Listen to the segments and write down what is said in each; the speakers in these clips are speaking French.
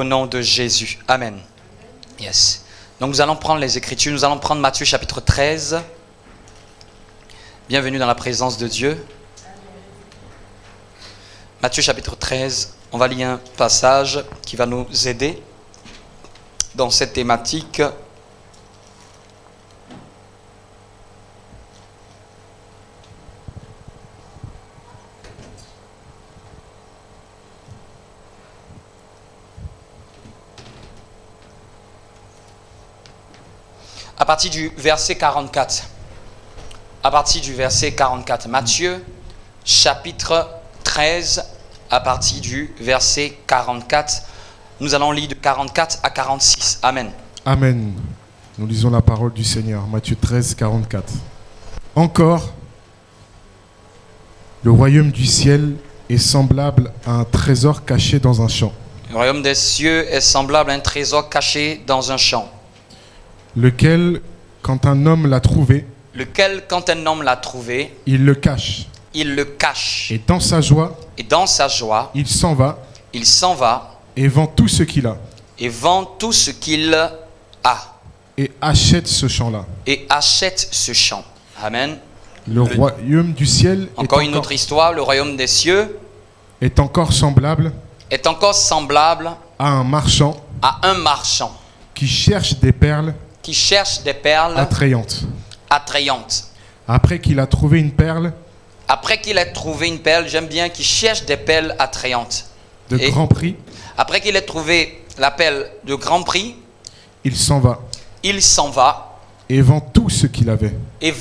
au nom de Jésus. Amen. Yes. Donc nous allons prendre les Écritures, nous allons prendre Matthieu chapitre 13. Bienvenue dans la présence de Dieu. Matthieu chapitre 13, on va lire un passage qui va nous aider dans cette thématique. À partir du verset 44. À partir du verset 44. Matthieu, chapitre 13, à partir du verset 44. Nous allons lire de 44 à 46. Amen. Amen. Nous lisons la parole du Seigneur. Matthieu 13, 44. Encore, le royaume du ciel est semblable à un trésor caché dans un champ. Le royaume des cieux est semblable à un trésor caché dans un champ. Lequel, quand un homme l'a trouvé, il le cache. Et dans sa joie, il s'en va et vend tout ce qu'il a. Et achète ce champ-là. Amen. Le royaume du ciel encore une autre histoire, le royaume des cieux est encore semblable à un marchand qui cherche des perles attrayantes. Après qu'il a trouvé une perle, j'aime bien qu'il cherche des perles attrayantes. Grand prix. Après qu'il ait trouvé la perle de grand prix, il s'en va. Et vend tout ce qu'il avait. Et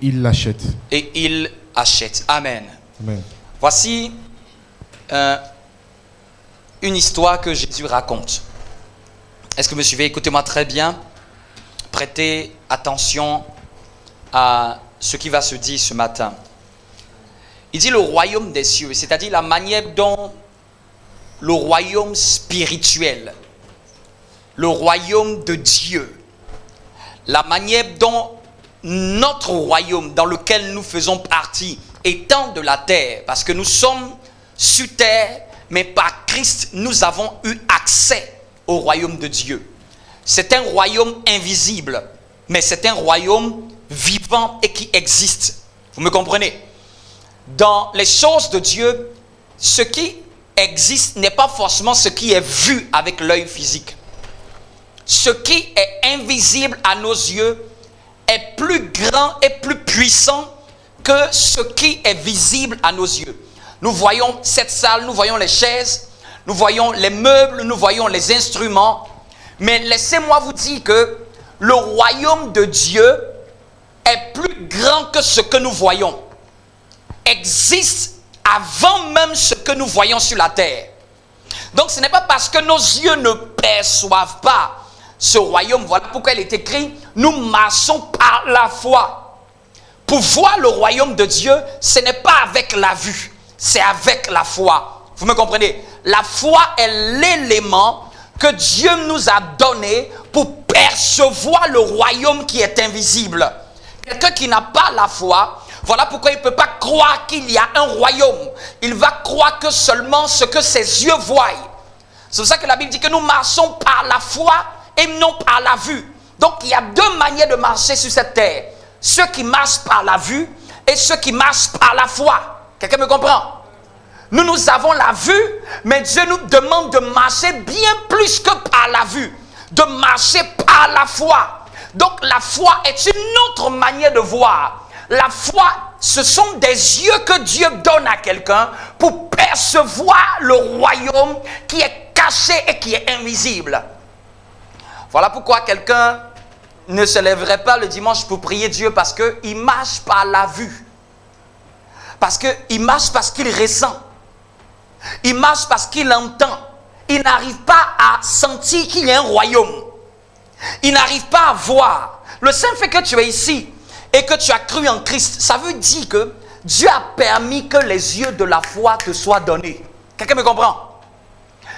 il l'achète. Amen. Amen. Voici une histoire que Jésus raconte. Est-ce que vous me suivez? Écoutez-moi très bien. Prêtez attention à ce qui va se dire ce matin. Il dit le royaume des cieux, c'est-à-dire la manière dont le royaume spirituel, le royaume de Dieu, la manière dont notre royaume dans lequel nous faisons partie, étant de la terre, parce que nous sommes sur terre, mais par Christ, nous avons eu accès au royaume de Dieu. C'est un royaume invisible, mais c'est un royaume vivant et qui existe. Vous me comprenez? Dans les choses de Dieu, ce qui existe n'est pas forcément ce qui est vu avec l'œil physique. Ce qui est invisible à nos yeux est plus grand et plus puissant que ce qui est visible à nos yeux. Nous voyons cette salle, nous voyons les chaises, nous voyons les meubles, nous voyons les instruments. Mais laissez-moi vous dire que le royaume de Dieu est plus grand que ce que nous voyons. Existe avant même ce que nous voyons sur la terre. Donc ce n'est pas parce que nos yeux ne perçoivent pas ce royaume. Voilà pourquoi il est écrit, nous marchons par la foi. Pour voir le royaume de Dieu, ce n'est pas avec la vue, c'est avec la foi. Vous me comprenez? La foi est l'élément que Dieu nous a donné pour percevoir le royaume qui est invisible. Quelqu'un qui n'a pas la foi, voilà pourquoi il ne peut pas croire qu'il y a un royaume. Il va croire que seulement ce que ses yeux voient. C'est pour ça que la Bible dit que nous marchons par la foi et non par la vue. Donc il y a deux manières de marcher sur cette terre. Ceux qui marchent par la vue et ceux qui marchent par la foi. Quelqu'un me comprend? Nous avons la vue, mais Dieu nous demande de marcher bien plus que par la vue. De marcher par la foi. Donc la foi est une autre manière de voir. La foi, ce sont des yeux que Dieu donne à quelqu'un pour percevoir le royaume qui est caché et qui est invisible. Voilà pourquoi quelqu'un ne se lèverait pas le dimanche pour prier Dieu parce qu'il marche par la vue. Parce qu'il marche parce qu'il ressent. Il marche parce qu'il entend. Il n'arrive pas à sentir qu'il y a un royaume. Il n'arrive pas à voir. Le simple fait que tu es ici et que tu as cru en Christ, ça veut dire que Dieu a permis que les yeux de la foi te soient donnés. Quelqu'un me comprend?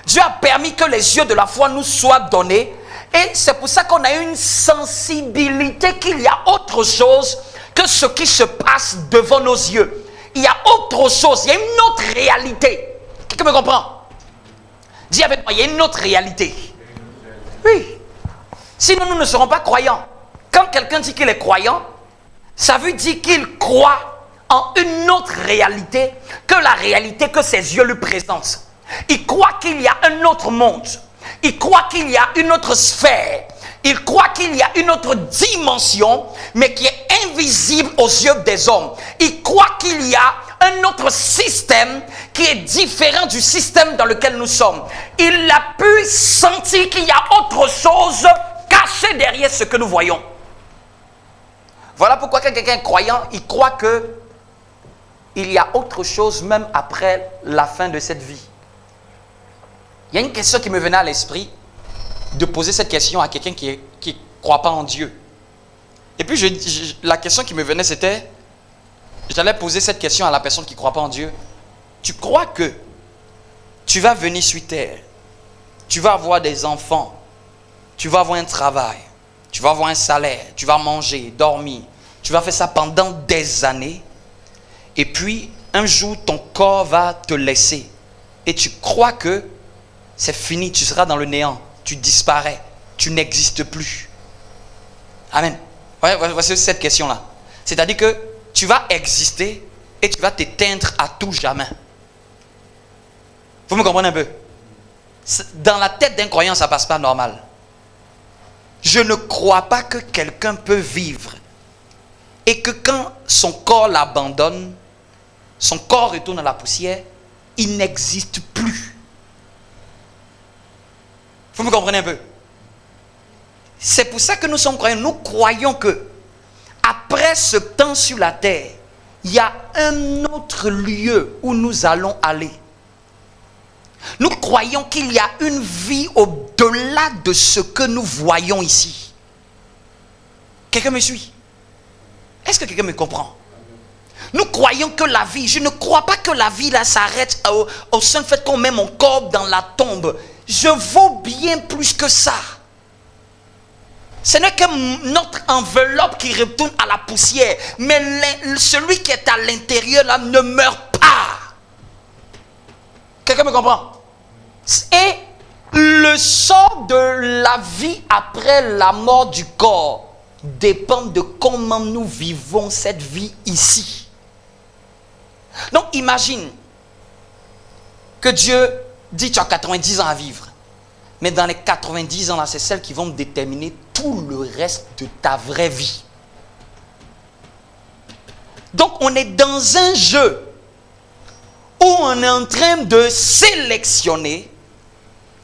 Dieu a permis que les yeux de la foi nous soient donnés. Et c'est pour ça qu'on a une sensibilité qu'il y a autre chose que ce qui se passe devant nos yeux. Il y a autre chose, il y a une autre réalité. Quelqu'un me comprend? Dis avec moi, il y a une autre réalité. Oui. Sinon, nous ne serons pas croyants. Quand quelqu'un dit qu'il est croyant, ça veut dire qu'il croit en une autre réalité que la réalité que ses yeux lui présentent. Il croit qu'il y a un autre monde. Il croit qu'il y a une autre sphère. Il croit qu'il y a une autre dimension, mais qui est invisible aux yeux des hommes. Il croit qu'il y a un autre système qui est différent du système dans lequel nous sommes. Il a pu sentir qu'il y a autre chose cachée derrière ce que nous voyons. Voilà pourquoi quand quelqu'un est croyant, il croit que il y a autre chose même après la fin de cette vie. Il y a une question qui me venait à l'esprit, de poser cette question à quelqu'un qui ne croit pas en Dieu. Et puis la question qui me venait, c'était, j'allais poser cette question à la personne qui ne croit pas en Dieu. Tu crois que tu vas venir sur terre, tu vas avoir des enfants, tu vas avoir un travail, tu vas avoir un salaire, tu vas manger, dormir, tu vas faire ça pendant des années, et puis un jour ton corps va te laisser, et tu crois que c'est fini, tu seras dans le néant, tu disparais, tu n'existes plus. Amen. Ouais, voici cette question-là. C'est-à-dire que tu vas exister et tu vas t'éteindre à tout jamais. Vous me comprenez un peu? Dans la tête d'un croyant, ça ne passe pas normal. Je ne crois pas que quelqu'un peut vivre et que quand son corps l'abandonne, son corps retourne à la poussière, il n'existe plus. Vous me comprenez un peu? C'est pour ça que nous sommes croyants. Nous croyons que après ce temps sur la terre, il y a un autre lieu où nous allons aller. Nous croyons qu'il y a une vie au-delà de ce que nous voyons ici. Quelqu'un me suit? Est-ce que quelqu'un me comprend? Nous croyons que la vie, je ne crois pas que la vie là s'arrête au seul fait qu'on met mon corps dans la tombe. Je vaux bien plus que ça. Ce n'est que notre enveloppe qui retourne à la poussière. Mais celui qui est à l'intérieur là ne meurt pas. Quelqu'un me comprend? Et le sort de la vie après la mort du corps dépend de comment nous vivons cette vie ici. Donc imagine que Dieu dit tu as 90 ans à vivre. Mais dans les 90 ans là, c'est celles qui vont déterminer tout le reste de ta vraie vie. Donc on est dans un jeu où on est en train de sélectionner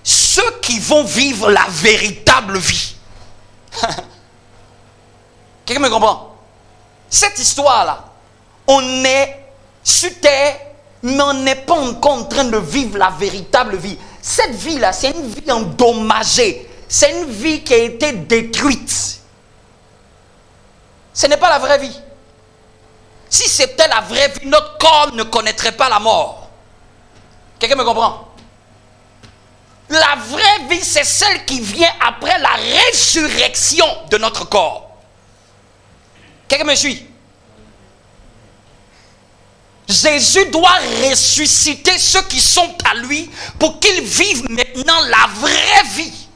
ceux qui vont vivre la véritable vie. Quelqu'un me comprend? Cette histoire-là, on est sur terre, mais on n'est pas encore en train de vivre la véritable vie. Cette vie-là, c'est une vie endommagée. C'est une vie qui a été détruite. Ce n'est pas la vraie vie. Si c'était la vraie vie, notre corps ne connaîtrait pas la mort. Quelqu'un me comprend? La vraie vie, c'est celle qui vient après la résurrection de notre corps. Quelqu'un me suit? Jésus doit ressusciter ceux qui sont à lui pour qu'ils vivent maintenant la vraie vie.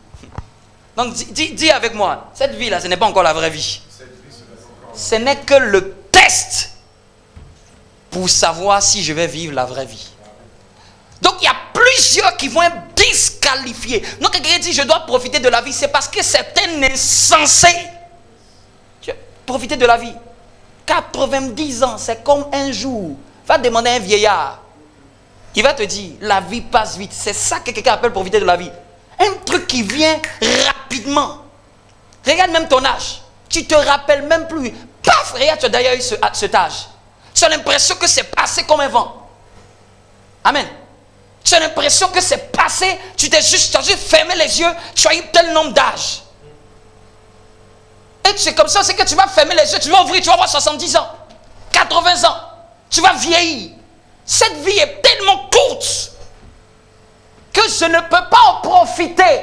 Donc dis avec moi, cette vie-là, ce n'est pas encore la vraie vie. Ce n'est que le test pour savoir si je vais vivre la vraie vie. Donc il y a plusieurs qui vont être disqualifiés. Donc quelqu'un dit je dois profiter de la vie, c'est parce que c'est un insensé. Profiter de la vie. 90 ans, c'est comme un jour. Va demander à un vieillard. Il va te dire, la vie passe vite. C'est ça que quelqu'un appelle profiter de la vie. Un truc qui vient rapidement. Regarde même ton âge. Tu te rappelles même plus. Paf, regarde, tu as d'ailleurs eu cet âge. Tu as l'impression que c'est passé comme un vent. Amen. Tu as l'impression que c'est passé. Tu as juste fermé les yeux. Tu as eu tel nombre d'âges. Et c'est comme ça, c'est que tu vas fermer les yeux. Tu vas ouvrir, tu vas avoir 70 ans. 80 ans. Tu vas vieillir. Cette vie est tellement courte que je ne peux pas en profiter.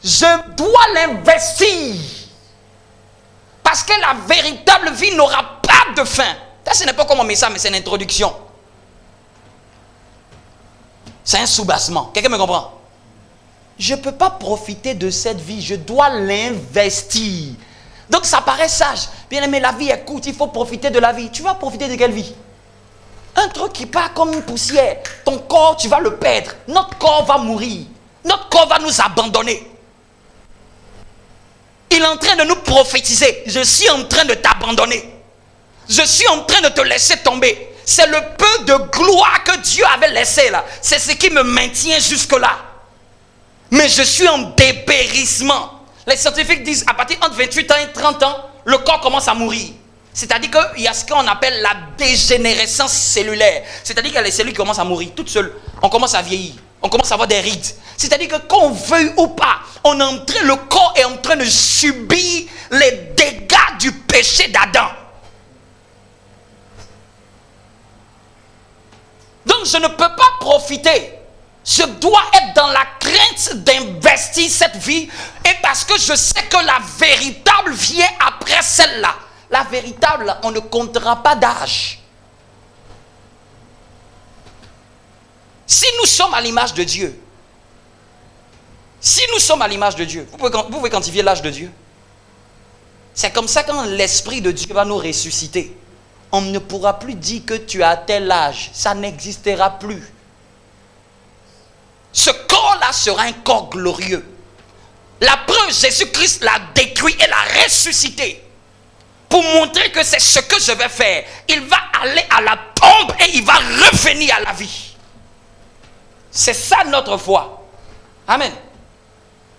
Je dois l'investir. Parce que la véritable vie n'aura pas de fin. Ça, ce n'est pas comme un message, mais c'est une introduction. C'est un soubassement. Quelqu'un me comprend? je ne peux pas profiter de cette vie, je dois l'investir. Donc ça paraît sage. Bien aimé, la vie est courte, il faut profiter de la vie. Tu vas profiter de quelle vie? Un truc qui part comme une poussière. Ton corps, tu vas le perdre. Notre corps va mourir. Notre corps va nous abandonner. Il est en train de nous prophétiser. Je suis en train de t'abandonner. Je suis en train de te laisser tomber. C'est le peu de gloire que Dieu avait laissé là. C'est ce qui me maintient jusque-là. Mais je suis en dépérissement. Les scientifiques disent à partir entre 28 ans et 30 ans, le corps commence à mourir. C'est-à-dire qu'il y a ce qu'on appelle la dégénérescence cellulaire. C'est-à-dire qu'il y a les cellules qui commencent à mourir toutes seules. On commence à vieillir. On commence à avoir des rides. C'est-à-dire que qu'on veuille ou pas, le corps est en train de subir les dégâts du péché d'Adam. Donc je ne peux pas profiter. Je dois être dans la crainte d'investir cette vie. Et parce que je sais que la véritable vient après celle-là. La véritable, on ne comptera pas d'âge. Si nous sommes à l'image de Dieu, vous pouvez quantifier l'âge de Dieu. C'est comme ça quand l'Esprit de Dieu va nous ressusciter. On ne pourra plus dire que tu as tel âge. Ça n'existera plus. Ce corps-là sera un corps glorieux. La preuve, Jésus-Christ l'a détruit et l'a ressuscité. Pour montrer que c'est ce que je vais faire. Il va aller à la tombe et il va revenir à la vie. C'est ça notre foi. Amen.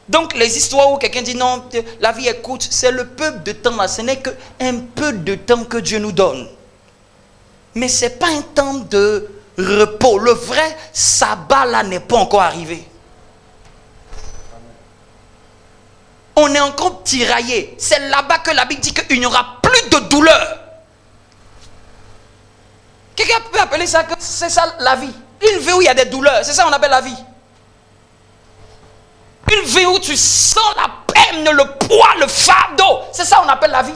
Donc les histoires où quelqu'un dit non, la vie est courte, c'est le peu de temps là. Ce n'est qu'un peu de temps que Dieu nous donne. Mais ce n'est pas un temps de repos. Le vrai sabbat là n'est pas encore arrivé. On est encore tiraillé. C'est là-bas que la Bible dit qu'il n'y aura plus de douleur. Quelqu'un peut appeler ça que c'est ça la vie. Une vie où il y a des douleurs, c'est ça qu'on appelle la vie. Une vie où tu sens la peine, le poids, le fardeau, c'est ça qu'on appelle la vie.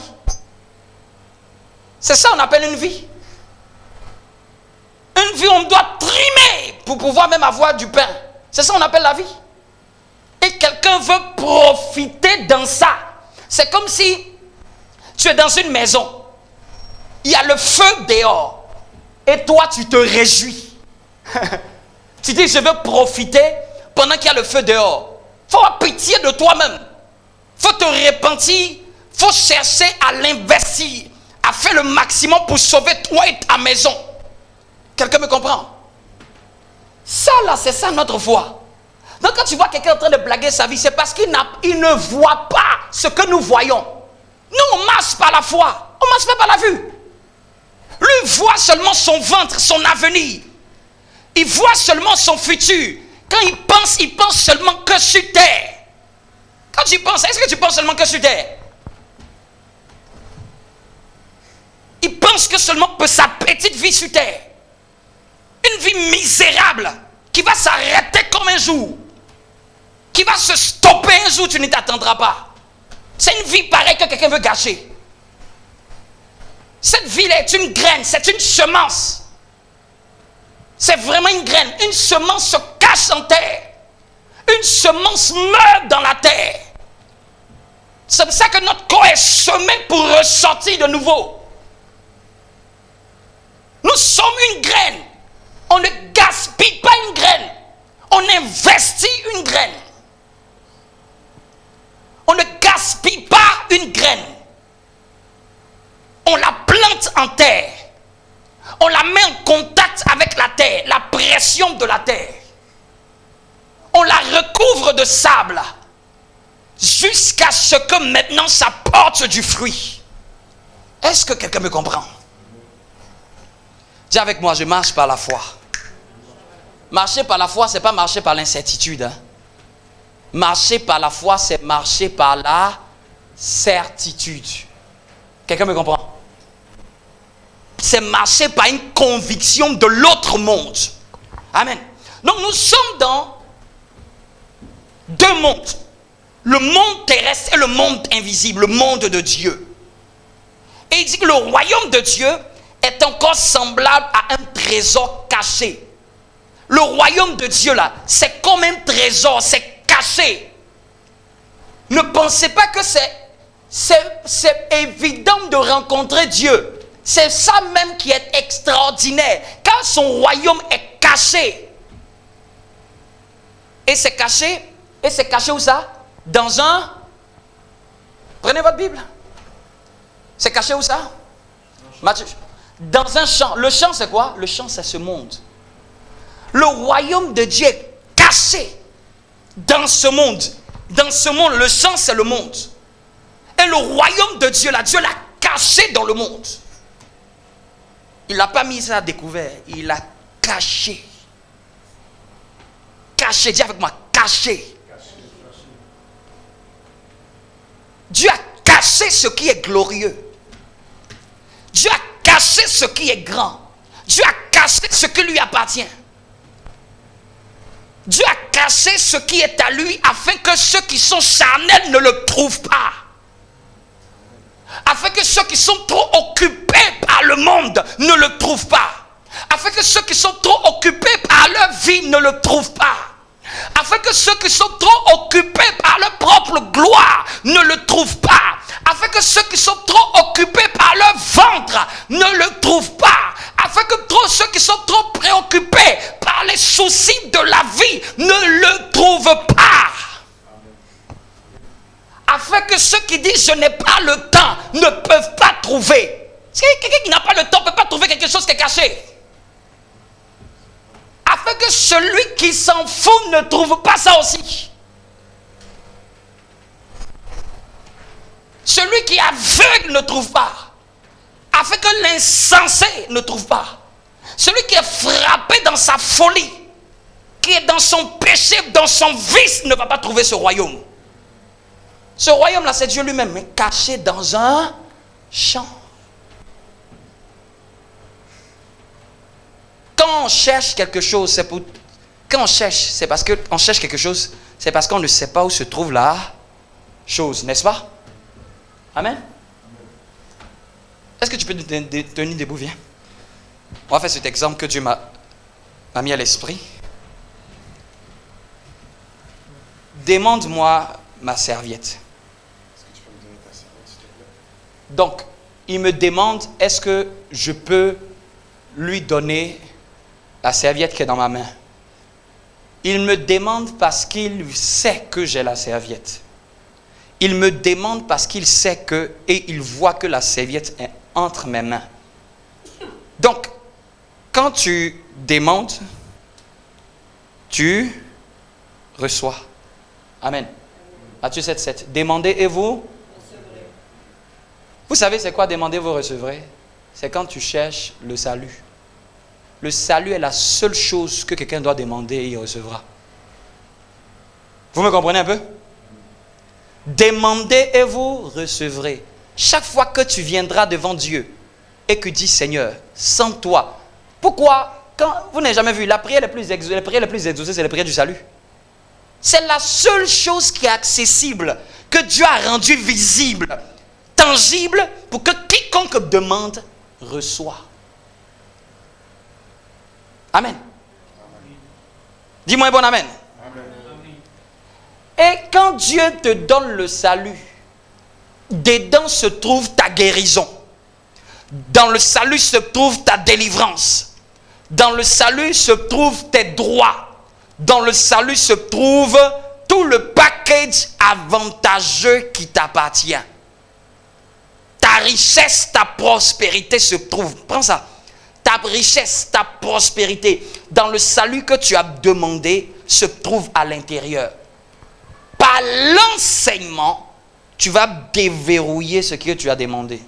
C'est ça qu'on appelle une vie. Une vie où on doit trimer pour pouvoir même avoir du pain. C'est ça qu'on appelle la vie. Et quelqu'un veut profiter dans ça. C'est comme si tu es dans une maison. Il y a le feu dehors. Et toi, tu te réjouis. Tu dis, je veux profiter pendant qu'il y a le feu dehors. Il faut avoir pitié de toi-même. Il faut te repentir. Il faut chercher à l'investir. À faire le maximum pour sauver toi et ta maison. Quelqu'un me comprend? Ça là, c'est ça notre foi. Donc quand tu vois quelqu'un en train de blaguer sa vie, c'est parce qu'il ne voit pas ce que nous voyons. Nous, on marche par la foi. On marche pas par la vue. Lui voit seulement son ventre, son avenir. Il voit seulement son futur. Quand il pense seulement que sur terre. Quand tu penses, est-ce que tu penses seulement que sur terre? Il pense que seulement que sa petite vie sur terre. Une vie misérable qui va s'arrêter comme un jour. Qui va se stopper un jour, tu ne t'attendras pas. C'est une vie pareille que quelqu'un veut gâcher. Cette vie-là est une graine, c'est une semence. C'est vraiment une graine. Une semence se cache en terre. Une semence meurt dans la terre. C'est pour ça que notre corps est semé pour ressortir de nouveau. Nous sommes une graine. On ne gaspille pas une graine. On investit une graine. On ne gaspille pas une graine. On la plante en terre. On la met en contact avec la terre, la pression de la terre. On la recouvre de sable jusqu'à ce que maintenant ça porte du fruit. Est-ce que quelqu'un me comprend? Dis avec moi, je marche par la foi. Marcher par la foi, ce n'est pas marcher par l'incertitude. Hein? Marcher par la foi, c'est marcher par la certitude. Quelqu'un me comprend? C'est marcher par une conviction de l'autre monde. Amen. Donc nous sommes dans deux mondes. Le monde terrestre et le monde invisible, le monde de Dieu. Et il dit que le royaume de Dieu est encore semblable à un trésor caché. Le royaume de Dieu là, c'est comme un trésor, c'est caché caché. Ne pensez pas que c'est évident de rencontrer Dieu. C'est ça même qui est extraordinaire. Quand son royaume est caché. Et c'est caché où ça? Dans un... Prenez votre Bible. C'est caché où ça? Matthieu. Dans un champ. Le champ c'est quoi? Le champ c'est ce monde. Le royaume de Dieu est caché dans ce monde. Dans ce monde, le champ c'est le monde. Et le royaume de Dieu, là, Dieu l'a caché dans le monde. Il n'a pas mis ça à découvert, il l'a caché. Caché, dis avec moi, caché. Dieu a caché ce qui est glorieux. Dieu a caché ce qui est grand. Dieu a caché ce qui lui appartient. Dieu a caché ce qui est à lui afin que ceux qui sont charnels ne le trouvent pas. Afin que ceux qui sont trop occupés par le monde ne le trouvent pas. Afin que ceux qui sont trop occupés par leur vie ne le trouvent pas. Afin que ceux qui sont trop occupés par leur propre gloire ne le trouvent pas. Afin que ceux qui sont trop occupés par leur ventre ne le trouvent pas. Afin que ceux qui sont trop préoccupés par les soucis de la vie ne le trouvent pas. Afin que ceux qui disent je n'ai pas le temps ne peuvent pas trouver. Quelqu'un qui n'a pas le temps ne peut pas trouver quelque chose qui est caché. Afin que celui qui s'en fout ne trouve pas ça aussi. Celui qui est aveugle ne trouve pas. Afin que l'insensé ne trouve pas. Celui qui est frappé dans sa folie, qui est dans son péché, dans son vice, ne va pas trouver ce royaume. Ce royaume-là, c'est Dieu lui-même, mais caché dans un champ. Quand on cherche quelque chose, c'est pour... Quand on cherche, c'est parce qu'on cherche quelque chose, c'est parce qu'on ne sait pas où se trouve la chose, n'est-ce pas? Amen. Est-ce que tu peux te tenir debout, viens? On va faire cet exemple que Dieu m'a mis à l'esprit. Demande-moi ma serviette. Donc, il me demande, est-ce que je peux lui donner la serviette qui est dans ma main? Il me demande parce qu'il sait que j'ai la serviette. Il me demande parce qu'il sait que, et il voit que la serviette est entre mes mains. Donc, quand tu demandes, tu reçois. Amen. Matthieu 7,7. Demandez et vous recevrez. Vous savez c'est quoi demander, vous recevrez? C'est quand tu cherches le salut. Le salut est la seule chose que quelqu'un doit demander et il recevra. Vous me comprenez un peu? Demandez et vous recevrez. Chaque fois que tu viendras devant Dieu et que tu dis Seigneur, sans toi. Pourquoi? Quand vous n'avez jamais vu, la prière la plus exaucée, c'est la prière du salut. C'est la seule chose qui est accessible, que Dieu a rendue visible, tangible, pour que quiconque demande, reçoit. Amen. Dis-moi un bon amen. Et quand Dieu te donne le salut, dedans se trouve ta guérison. Dans le salut se trouve ta délivrance. Dans le salut se trouvent tes droits. Dans le salut se trouve tout le package avantageux qui t'appartient. Ta richesse, ta prospérité se trouve. Prends ça. Ta richesse, ta prospérité, dans le salut que tu as demandé, se trouve à l'intérieur. Par l'enseignement, tu vas déverrouiller ce que tu as demandé.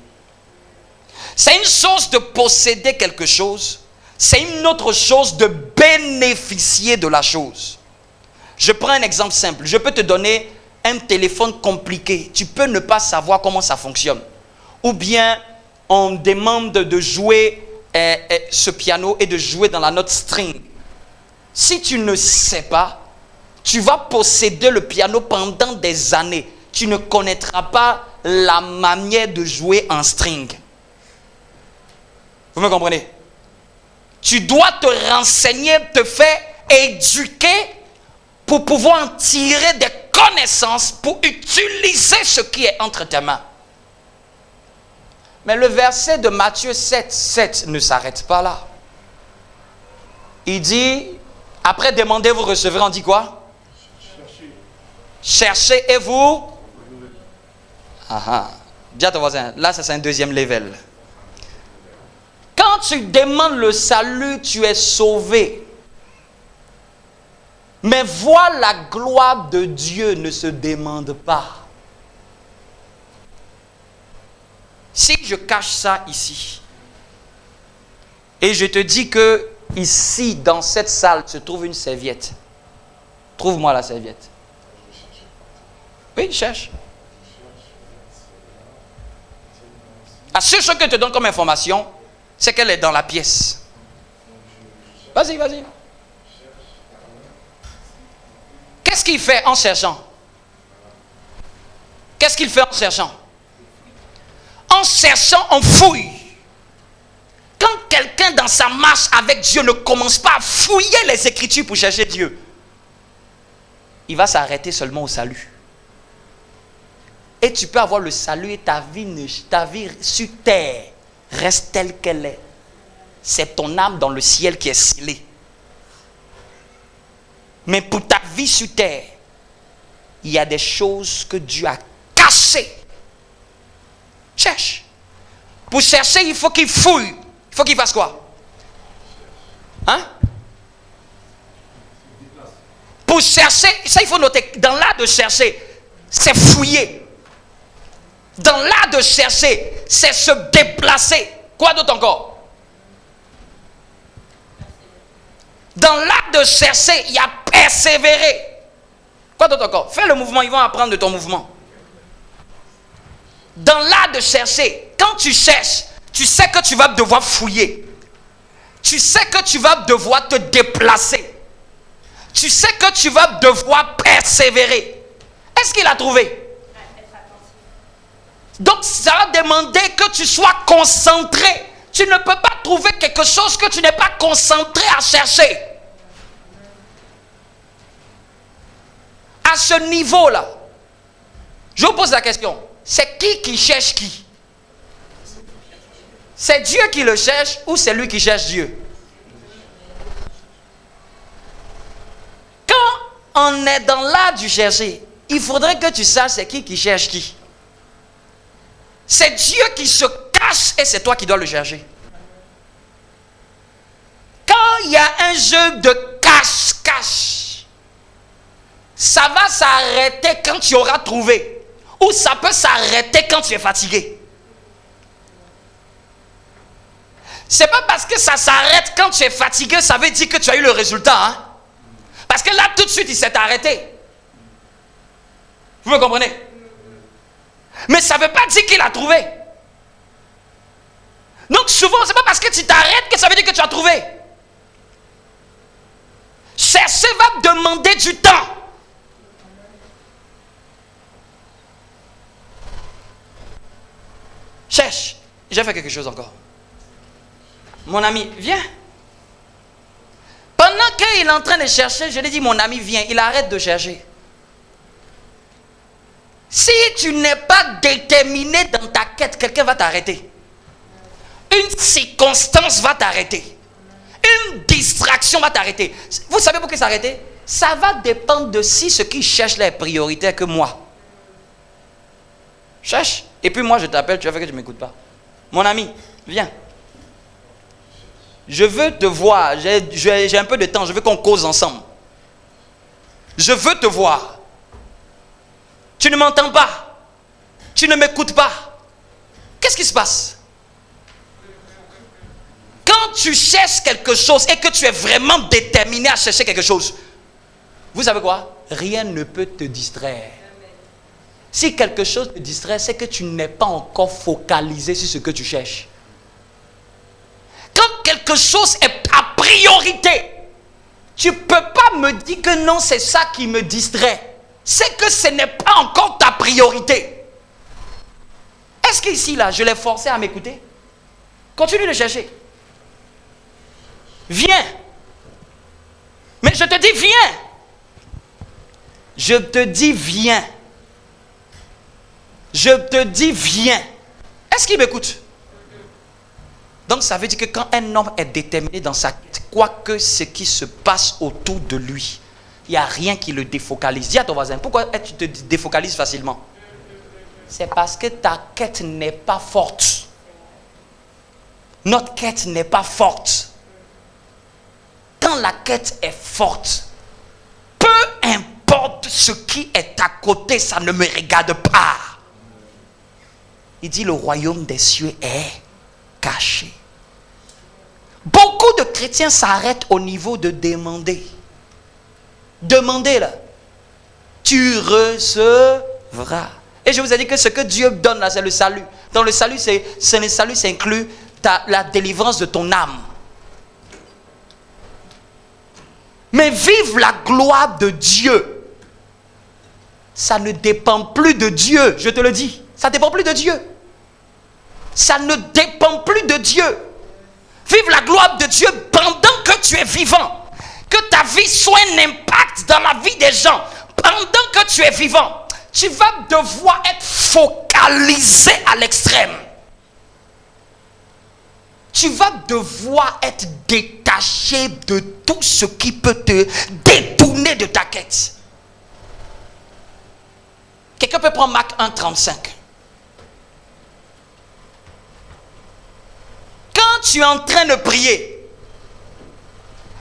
C'est une chose de posséder quelque chose. C'est une autre chose de bénéficier de la chose. Je prends un exemple simple. Je peux te donner un téléphone compliqué. Tu peux ne pas savoir comment ça fonctionne. Ou bien, on demande de jouer ce piano et de jouer dans la note string. Si tu ne sais pas, tu vas posséder le piano pendant des années. Tu ne connaîtras pas la manière de jouer en string. Vous me comprenez? Tu dois te renseigner, te faire éduquer pour pouvoir en tirer des connaissances pour utiliser ce qui est entre tes mains. Mais le verset de Matthieu 7 ne s'arrête pas là. Il dit, après demandez, vous recevrez, on dit quoi? Cherchez et vous? Dis à ton voisin, là ça c'est un deuxième level. Quand tu demandes le salut, tu es sauvé. Mais voir la gloire de Dieu ne se demande pas. Si je cache ça ici, et je te dis que ici, dans cette salle, se trouve une serviette. Trouve-moi la serviette. Oui, cherche. La seule chose que je te donne comme information, c'est qu'elle est dans la pièce. Vas-y, vas-y. Qu'est-ce qu'il fait en cherchant? Qu'est-ce qu'il fait en cherchant? En cherchant, on fouille. Quand quelqu'un dans sa marche avec Dieu ne commence pas à fouiller les Écritures pour chercher Dieu, il va s'arrêter seulement au salut. Et tu peux avoir le salut et ta vie sur terre reste telle qu'elle est. C'est ton âme dans le ciel qui est scellée. Mais pour ta vie sur terre, il y a des choses que Dieu a cachées. Cherche. Pour chercher, il faut qu'il fouille. Il faut qu'il fasse quoi? Hein? Pour chercher, ça il faut noter, dans l'art de chercher, c'est fouiller. Dans l'art de chercher, c'est se déplacer. Quoi d'autre encore? Dans l'art de chercher, il y a persévérer. Quoi d'autre encore? Fais le mouvement, ils vont apprendre de ton mouvement. Dans l'art de chercher, quand tu cherches, tu sais que tu vas devoir fouiller. Tu sais que tu vas devoir te déplacer. Tu sais que tu vas devoir persévérer. Est-ce qu'il a trouvé? Donc ça va demander que tu sois concentré. Tu ne peux pas trouver quelque chose que tu n'es pas concentré à chercher. À ce niveau-là, je vous pose la question. C'est qui cherche qui? C'est Dieu qui le cherche ou c'est lui qui cherche Dieu? Quand on est dans l'art du chercher, il faudrait que tu saches c'est qui cherche qui. C'est Dieu qui se cache et c'est toi qui dois le chercher. Quand il y a un jeu de cache-cache, ça va s'arrêter quand tu auras trouvé. Ou ça peut s'arrêter quand tu es fatigué. C'est pas parce que ça s'arrête quand tu es fatigué, ça veut dire que tu as eu le résultat. Hein? Parce que là, tout de suite, il s'est arrêté. Vous me comprenez? Mais ça ne veut pas dire qu'il a trouvé. Donc souvent, c'est pas parce que tu t'arrêtes que ça veut dire que tu as trouvé. Chercher va demander du temps. Cherche. J'ai fait quelque chose encore. Mon ami, viens. Pendant qu'il est en train de chercher, je lui ai dit, mon ami, viens. Il arrête de chercher. Si tu n'es pas déterminé dans ta quête, quelqu'un va t'arrêter. Une circonstance va t'arrêter. Une distraction va t'arrêter. Vous savez pourquoi s'arrêter? Ça va dépendre de si ce qui cherche là est prioritaire que moi. Cherche. Et puis moi je t'appelle, tu vas faire que tu ne m'écoutes pas. Mon ami, viens. Je veux te voir. J'ai un peu de temps. Je veux qu'on cause ensemble. Je veux te voir. Tu ne m'entends pas. Tu ne m'écoutes pas. Qu'est-ce qui se passe? Quand tu cherches quelque chose et que tu es vraiment déterminé à chercher quelque chose, vous savez quoi? Rien ne peut te distraire. Si quelque chose te distrait, c'est que tu n'es pas encore focalisé sur ce que tu cherches. Quand quelque chose est à priorité, tu ne peux pas me dire que non, c'est ça qui me distrait. C'est que ce n'est pas encore ta priorité. Est-ce qu'ici, là, je l'ai forcé à m'écouter? Continue de chercher. Viens. Mais je te dis, viens. Je te dis viens. Je te dis viens. Est-ce qu'il m'écoute? Donc ça veut dire que quand un homme est déterminé dans sa quête, quoi que ce qui se passe autour de lui, il n'y a rien qui le défocalise. Dis à ton voisin, pourquoi tu te défocalises facilement? C'est parce que ta quête n'est pas forte. Notre quête n'est pas forte. Quand la quête est forte, peu importe ce qui est à côté, ça ne me regarde pas. Il dit le royaume des cieux est caché. Beaucoup de chrétiens s'arrêtent au niveau de demander. Demandez là. Tu recevras. Et je vous ai dit que ce que Dieu donne là, c'est le salut. Dans le salut, le salut, ça inclut la délivrance de ton âme. Mais vivre la gloire de Dieu, ça ne dépend plus de Dieu, je te le dis. Ça ne dépend plus de Dieu. Ça ne dépend plus de Dieu. Vivre la gloire de Dieu pendant que tu es vivant. Que ta vie soit un impact dans la vie des gens. Pendant que tu es vivant, tu vas devoir être focalisé à l'extrême. Tu vas devoir être détaché de tout ce qui peut te détourner de ta quête. Quelqu'un peut prendre Marc 1,35. Quand tu es en train de prier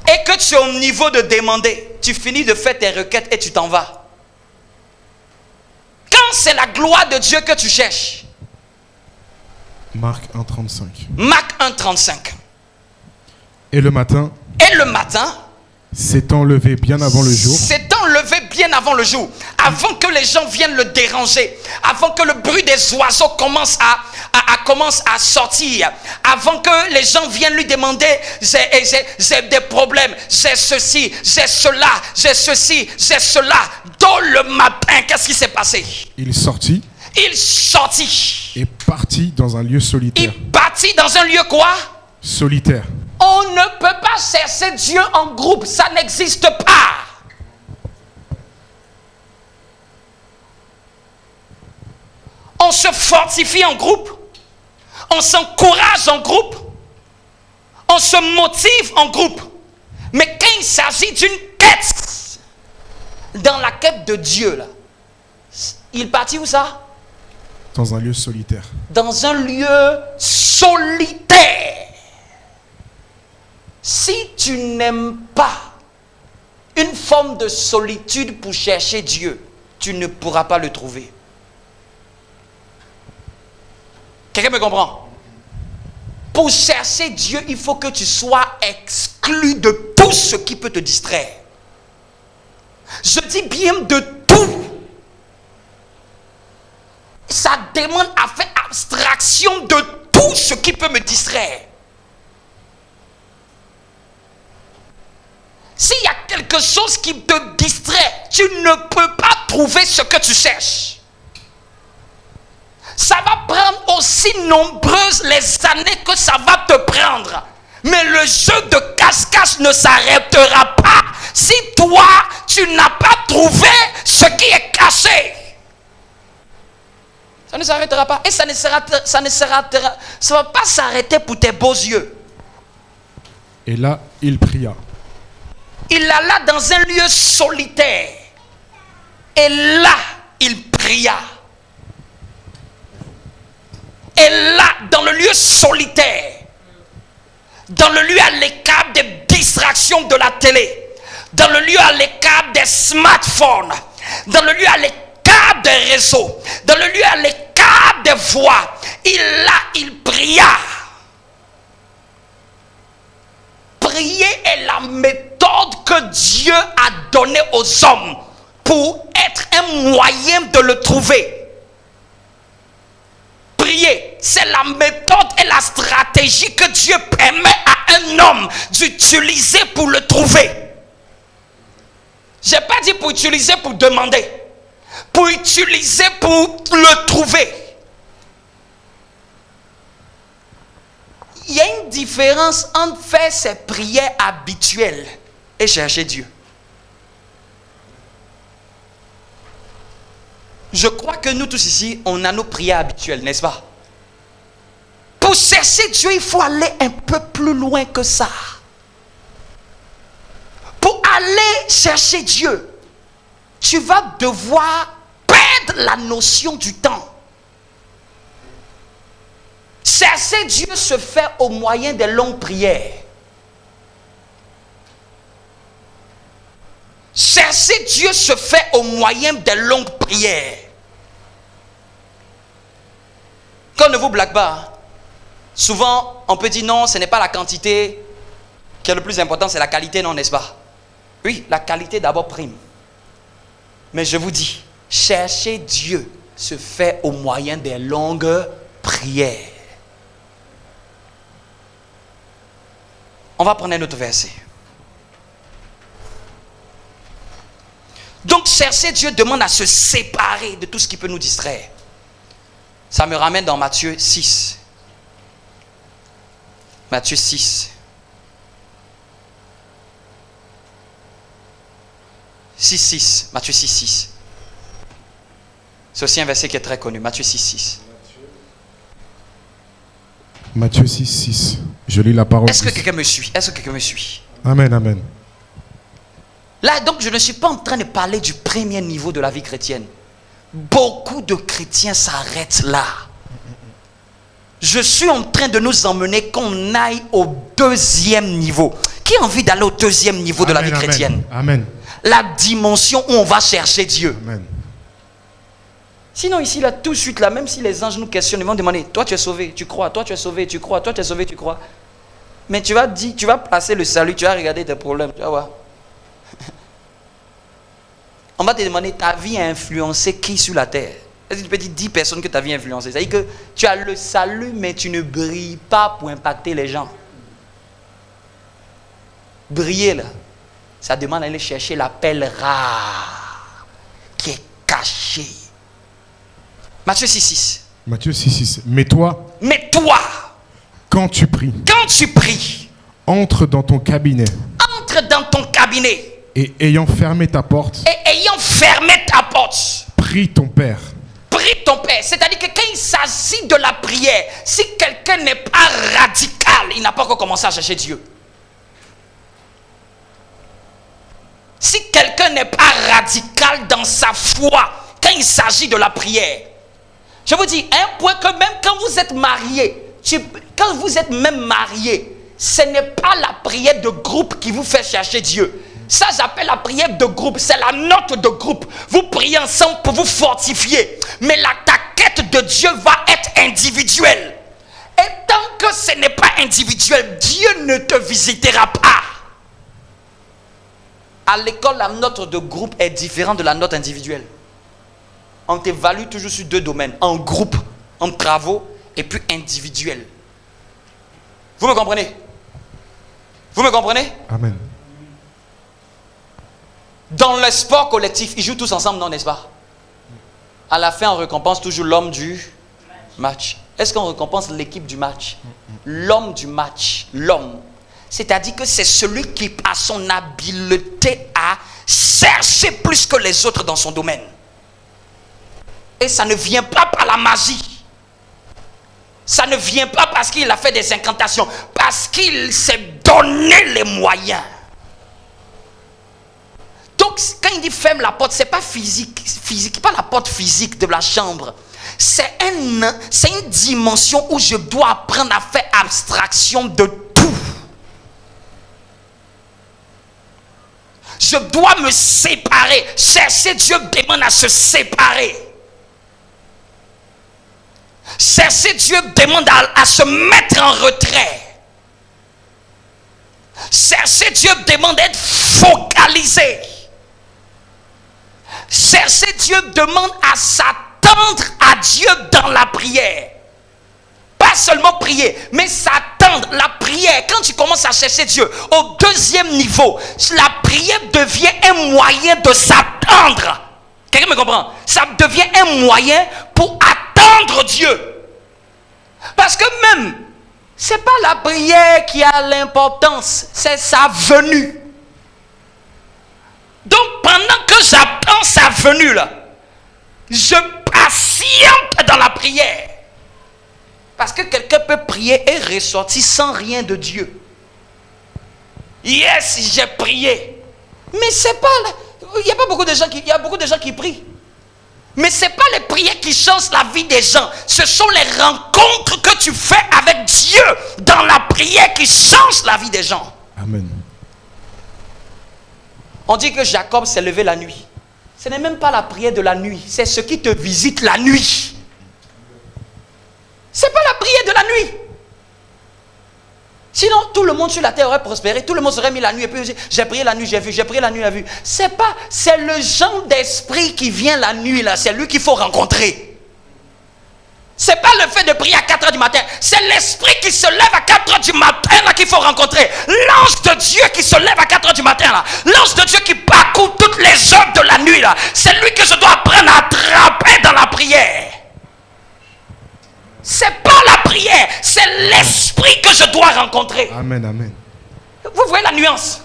et que tu es au niveau de demander, tu finis de faire tes requêtes et tu t'en vas. Quand c'est la gloire de Dieu que tu cherches. Marc 1,35. Marc 1,35. Et le matin, s'étant levé bien avant le jour, avant que les gens viennent le déranger, avant que le bruit des oiseaux commence à sortir, avant que les gens viennent lui demander j'ai des problèmes, j'ai ceci, j'ai cela, j'ai ceci, j'ai cela. Dans le matin, qu'est-ce qui s'est passé? Il sortit et partit dans un lieu solitaire. Il partit dans un lieu quoi? Solitaire. On ne peut pas chercher Dieu en groupe, ça n'existe pas. On se fortifie en groupe, on s'encourage en groupe, on se motive en groupe. Mais quand il s'agit d'une quête, dans la quête de Dieu, là, il partit où ça? Dans un lieu solitaire. Dans un lieu solitaire. Si tu n'aimes pas une forme de solitude pour chercher Dieu, tu ne pourras pas le trouver. Quelqu'un me comprend? Pour chercher Dieu, il faut que tu sois exclu de tout ce qui peut te distraire. Je dis bien de tout. Ça demande à faire abstraction de tout ce qui peut me distraire. S'il y a quelque chose qui te distrait, tu ne peux pas trouver ce que tu cherches. Ça va prendre aussi nombreuses les années que ça va te prendre. Mais le jeu de cache-cache ne s'arrêtera pas si toi, tu n'as pas trouvé ce qui est caché. Ça ne s'arrêtera pas. Et ça ne va pas s'arrêter pour tes beaux yeux. Et là, il pria. Il alla dans un lieu solitaire. Et là, il pria. Et là, dans le lieu solitaire, dans le lieu à l'écart des distractions de la télé, dans le lieu à l'écart des smartphones, dans le lieu à l'écart des réseaux, dans le lieu à l'écart des voix, il pria. Prier est la méthode que Dieu a donnée aux hommes pour être un moyen de le trouver. Prier, c'est la méthode et la stratégie que Dieu permet à un homme d'utiliser pour le trouver. Je n'ai pas dit pour utiliser pour demander, pour utiliser pour le trouver. Il y a une différence entre faire ses prières habituelles et chercher Dieu. Je crois que nous tous ici, on a nos prières habituelles, n'est-ce pas? Pour chercher Dieu, il faut aller un peu plus loin que ça. Pour aller chercher Dieu, tu vas devoir perdre la notion du temps. Chercher Dieu se fait au moyen des longues prières. Chercher Dieu se fait au moyen des longues prières. Qu'on ne vous blague pas. Souvent, on peut dire non, ce n'est pas la quantité qui est le plus important, c'est la qualité, non, n'est-ce pas? Oui, la qualité d'abord prime. Mais je vous dis, chercher Dieu se fait au moyen des longues prières. On va prendre un autre verset. Donc, chercher Dieu demande à se séparer de tout ce qui peut nous distraire. Ça me ramène dans Matthieu 6. Matthieu 6. 6. Matthieu 6, 6. C'est aussi un verset qui est très connu. Matthieu 6, 6. Matthieu 6, 6. Je lis la parole. Est-ce que quelqu'un me suit? Est-ce que quelqu'un me suit? Amen, amen. Là, donc, je ne suis pas en train de parler du premier niveau de la vie chrétienne. Beaucoup de chrétiens s'arrêtent là. Je suis en train de nous emmener qu'on aille au deuxième niveau. Qui a envie d'aller au deuxième niveau de la vie chrétienne? Amen. La dimension où on va chercher Dieu. Amen. Sinon, ici, là, tout de suite, là, même si les anges nous questionnent, ils vont demander, toi tu es sauvé, tu crois, toi tu es sauvé, tu crois, toi tu es sauvé, tu crois. Mais tu vas dire, tu vas placer le salut, tu vas regarder tes problèmes, tu vas voir. On va te demander, ta vie a influencé qui sur la terre? Est-ce que tu peux dire 10 personnes que ta vie a influencé? C'est-à-dire que tu as le salut, mais tu ne brilles pas pour impacter les gens. Briller, là, ça demande d'aller chercher la perle rare qui est cachée. Matthieu 6, 6. Matthieu 6, 6. Mais toi, quand tu pries, entre dans ton cabinet. Et ayant fermé ta porte, prie ton Père. C'est-à-dire que quand il s'agit de la prière, si quelqu'un n'est pas radical, il n'a pas encore commencé à chercher Dieu. Si quelqu'un n'est pas radical dans sa foi, quand il s'agit de la prière, je vous dis, un point que même quand vous êtes marié, quand vous êtes même marié, ce n'est pas la prière de groupe qui vous fait chercher Dieu. Ça, j'appelle la prière de groupe. C'est la note de groupe. Vous priez ensemble pour vous fortifier. Mais ta quête de Dieu va être individuelle. Et tant que ce n'est pas individuel, Dieu ne te visitera pas. À l'école, la note de groupe est différente de la note individuelle. On t'évalue toujours sur 2 domaines. En groupe, en travaux, et puis individuel. Vous me comprenez? Vous me comprenez? Amen. Dans le sport collectif, ils jouent tous ensemble, non, n'est-ce pas? À la fin, on récompense toujours l'homme du match. Est-ce qu'on récompense l'équipe du match? L'homme du match, l'homme. C'est-à-dire que c'est celui qui a son habileté à chercher plus que les autres dans son domaine. Et ça ne vient pas par la magie. Ça ne vient pas parce qu'il a fait des incantations. Parce qu'il s'est donné les moyens. Donc, quand il dit ferme la porte, ce n'est pas physique, pas la porte physique de la chambre. C'est une dimension où je dois apprendre à faire abstraction de tout. Je dois me séparer. Chercher Dieu demande à se séparer. Chercher Dieu demande à se mettre en retrait. Chercher Dieu demande d'être focalisé. Chercher Dieu demande à s'attendre à Dieu dans la prière. Pas seulement prier, mais s'attendre. La prière, quand tu commences à chercher Dieu, au deuxième niveau, la prière devient un moyen de s'attendre. Quelqu'un me comprend? Ça devient un moyen pour attendre Dieu. Parce que même, c'est pas la prière qui a l'importance, c'est sa venue. Donc pendant que j'attends sa venue là, je patiente dans la prière. Parce que quelqu'un peut prier et ressortir sans rien de Dieu. Yes, j'ai prié. Mais c'est pas... Il y a beaucoup de gens qui prient. Mais ce n'est pas les prières qui changent la vie des gens. Ce sont les rencontres que tu fais avec Dieu dans la prière qui changent la vie des gens. Amen. On dit que Jacob s'est levé la nuit. Ce n'est même pas la prière de la nuit. C'est ce qui te visite la nuit. Ce n'est pas la prière de la nuit. Sinon, tout le monde sur la terre aurait prospéré. Tout le monde serait mis la nuit. Et puis, j'ai prié la nuit, j'ai vu. J'ai prié la nuit, j'ai vu. C'est le genre d'esprit qui vient la nuit, là. C'est lui qu'il faut rencontrer. C'est pas le fait de prier à 4 h du matin. C'est l'esprit qui se lève à 4 h du matin, là, qu'il faut rencontrer. L'ange de Dieu qui se lève à 4 h du matin, là. L'ange de Dieu qui parcourt toutes les heures de la nuit, là. C'est lui que je dois apprendre à attraper dans la prière. C'est pas la prière, c'est l'esprit que je dois rencontrer. Amen, amen. Vous voyez la nuance?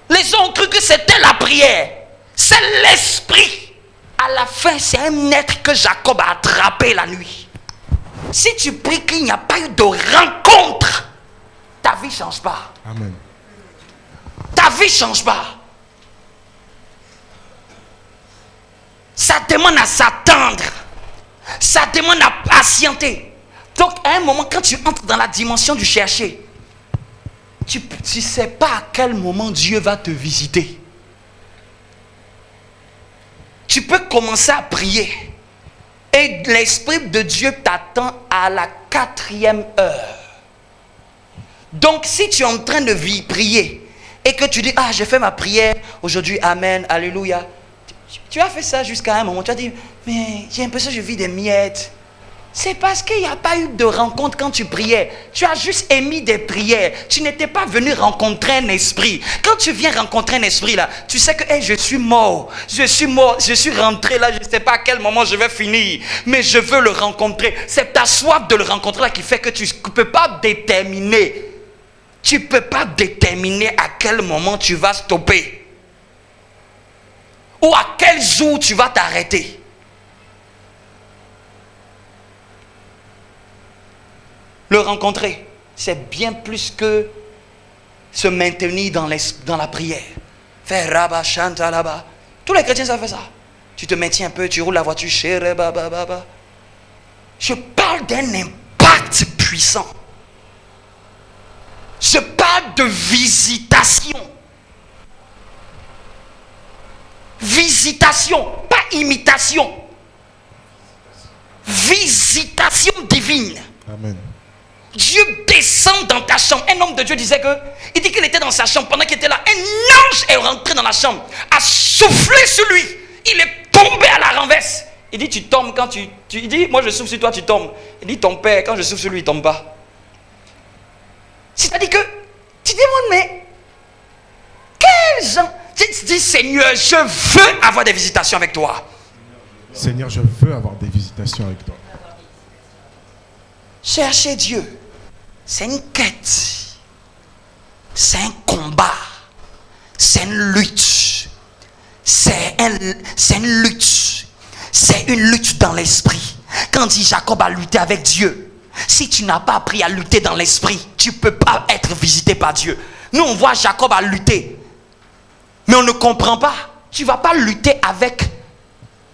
Les gens ont cru que c'était la prière. C'est l'esprit. À la fin, c'est un être que Jacob a attrapé la nuit. Si tu pries qu'il n'y a pas eu de rencontre, ta vie ne change pas. Amen. Ta vie ne change pas. Ça demande à s'attendre. Ça demande à patienter. Donc à un moment, quand tu entres dans la dimension du chercher, tu ne sais pas à quel moment Dieu va te visiter. Tu peux commencer à prier et l'Esprit de Dieu t'attend à la 4e heure. Donc si tu es en train de prier et que tu dis, ah, j'ai fait ma prière aujourd'hui, amen, alléluia. Tu as fait ça jusqu'à un moment, tu as dit, mais j'ai l'impression que je vis des miettes. C'est parce qu'il n'y a pas eu de rencontre quand tu priais. Tu as juste émis des prières. Tu n'étais pas venu rencontrer un esprit. Quand tu viens rencontrer un esprit là, tu sais que hey, je suis mort, je suis rentré là, je ne sais pas à quel moment je vais finir, mais je veux le rencontrer. C'est ta soif de le rencontrer là qui fait que tu ne peux pas déterminer. Tu ne peux pas déterminer à quel moment tu vas stopper. Ou à quel jour tu vas t'arrêter. Le rencontrer, c'est bien plus que se maintenir dans la prière. Faire rabat, chanta là-bas. Tous les chrétiens savent faire ça. Tu te maintiens un peu, tu roules la voiture, chérie, baba. Je parle d'un impact puissant. Je parle de visitation. Visitation, pas imitation. Visitation divine. Amen. Dieu descend dans ta chambre. Un homme de Dieu disait que, il dit qu'il était dans sa chambre. Pendant qu'il était là, un ange est rentré dans la chambre, a soufflé sur lui. Il est tombé à la renverse. Il dit, tu tombes quand il dit, moi je souffle sur toi, tu tombes. Il dit, ton père, quand je souffle sur lui, il ne tombe pas. C'est-à-dire que, tu te demandes, mais, quels gens... Tu dis, Seigneur, je veux avoir des visitations avec toi. Seigneur, je veux avoir des visitations avec toi. Chercher Dieu, c'est une quête. C'est un combat. C'est une lutte. C'est une lutte. C'est une lutte dans l'esprit. Quand dit Jacob a lutté avec Dieu, si tu n'as pas appris à lutter dans l'esprit, tu ne peux pas être visité par Dieu. Nous, on voit Jacob a lutté. Mais on ne comprend pas. Tu ne vas pas lutter avec.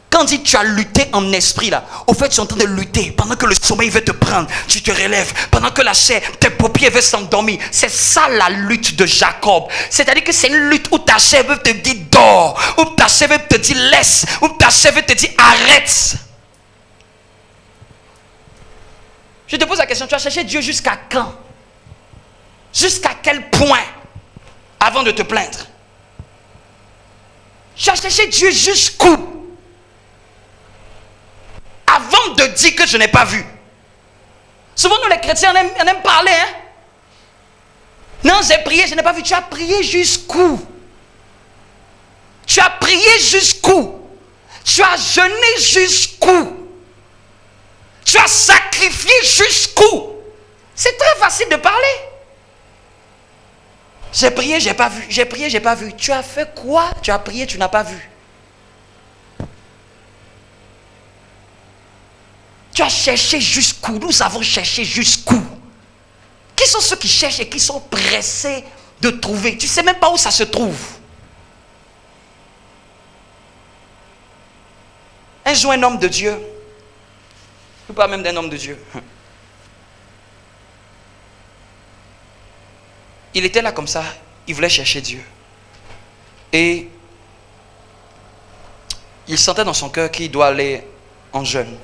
Quand on dit tu as lutté en esprit là, au fait tu es en train de lutter. Pendant que le sommeil veut te prendre, tu te relèves. Pendant que la chair, tes paupières veulent s'endormir. C'est ça la lutte de Jacob. C'est-à-dire que c'est une lutte où ta chair veut te dire dors, où ta chair veut te dire laisse, où ta chair veut te dire arrête. Je te pose la question, tu as cherché Dieu jusqu'à quand? Jusqu'à quel point avant de te plaindre? Tu as cherché Dieu jusqu'où? Avant de dire que je n'ai pas vu. Souvent nous les chrétiens on aime parler. Hein? Non, j'ai prié, je n'ai pas vu. Tu as prié jusqu'où? Tu as prié jusqu'où? Tu as jeûné jusqu'où? Tu as sacrifié jusqu'où? C'est très facile de parler. J'ai prié, j'ai pas vu. J'ai prié, j'ai pas vu. Tu as fait quoi? Tu as prié, tu n'as pas vu. Tu as cherché jusqu'où? Nous avons cherché jusqu'où? Qui sont ceux qui cherchent et qui sont pressés de trouver? Tu ne sais même pas où ça se trouve. Un jour, un homme de Dieu, ou pas même d'un homme de Dieu, il était là comme ça, il voulait chercher Dieu. Et il sentait dans son cœur qu'il doit aller en jeûne.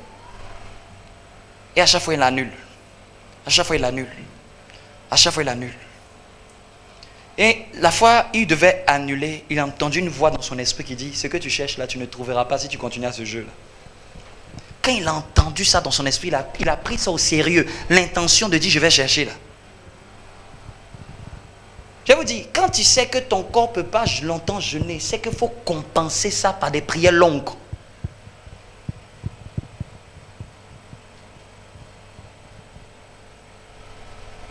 Et à chaque fois, il l'annule. À chaque fois, il l'annule. À chaque fois, il l'annule. Et la fois où il devait annuler, il a entendu une voix dans son esprit qui dit: ce que tu cherches là, tu ne trouveras pas si tu continues à ce jeu-là. Quand il a entendu ça dans son esprit, il a pris ça au sérieux. L'intention de dire: je vais chercher là. Je vous dis, quand tu sais que ton corps ne peut pas longtemps jeûner, c'est qu'il faut compenser ça par des prières longues.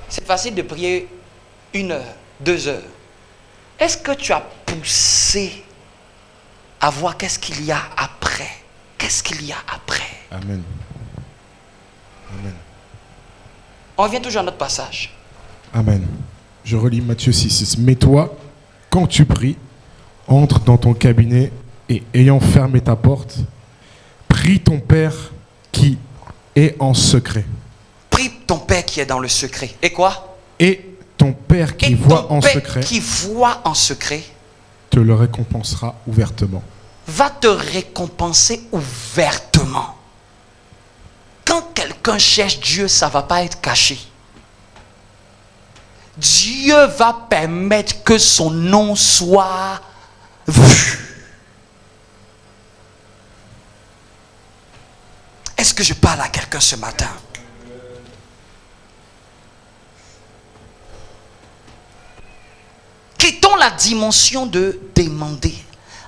C'est facile de prier 1 heure, 2 heures. Est-ce que tu as poussé à voir qu'est-ce qu'il y a après? Qu'est-ce qu'il y a après? Amen. Amen. On revient toujours à notre passage. Amen. Je relis Matthieu 6,6. Mais toi, quand tu pries, entre dans ton cabinet et ayant fermé ta porte, prie ton Père qui est en secret. Prie ton Père qui est dans le secret. Et quoi? Et ton Père qui voit en secret, qui voit en secret, te le récompensera ouvertement. Va te récompenser ouvertement. Quand quelqu'un cherche Dieu, ça ne va pas être caché. Dieu va permettre que son nom soit vu. Est-ce que je parle à quelqu'un ce matin? Quittons la dimension de demander.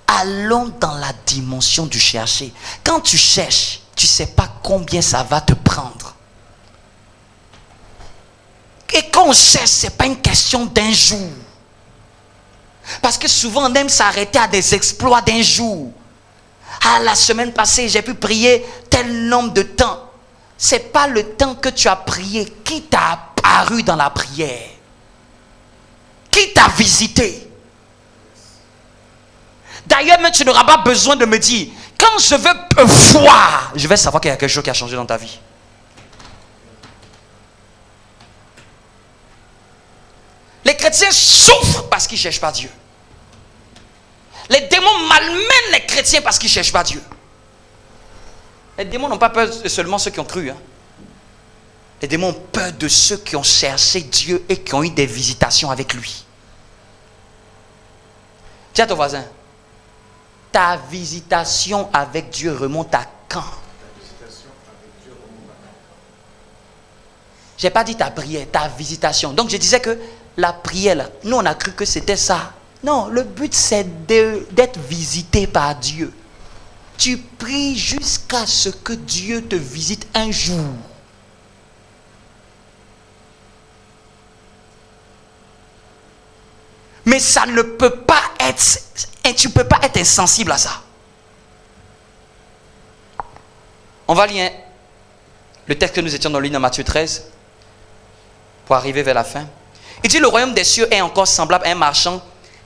Allons dans la dimension du chercher. Quand tu cherches, tu ne sais pas combien ça va te prendre. Et quand on cherche, ce n'est pas une question d'un jour. Parce que souvent, on aime s'arrêter à des exploits d'un jour. Ah, la semaine passée, j'ai pu prier tel nombre de temps. Ce n'est pas le temps que tu as prié qui t'a apparu dans la prière. Qui t'a visité. D'ailleurs, même tu n'auras pas besoin de me dire, quand je veux voir, je vais savoir qu'il y a quelque chose qui a changé dans ta vie. Les chrétiens souffrent parce qu'ils ne cherchent pas Dieu. Les démons malmènent les chrétiens parce qu'ils ne cherchent pas Dieu. Les démons n'ont pas peur de seulement ceux qui ont cru. Les démons ont peur de ceux qui ont cherché Dieu et qui ont eu des visitations avec lui. Dis à ton voisin, ta visitation avec Dieu remonte à quand? Je n'ai pas dit ta prière, ta visitation. Donc je disais que la prière, là, nous on a cru que c'était ça. Non, le but c'est d'être visité par Dieu. Tu pries jusqu'à ce que Dieu te visite un jour. Mais ça ne peut pas être, tu ne peux pas être insensible à ça. On va lire le texte que nous étions dans le livre de Matthieu 13 pour arriver vers la fin. Il dit: le royaume des cieux est encore semblable à un marchand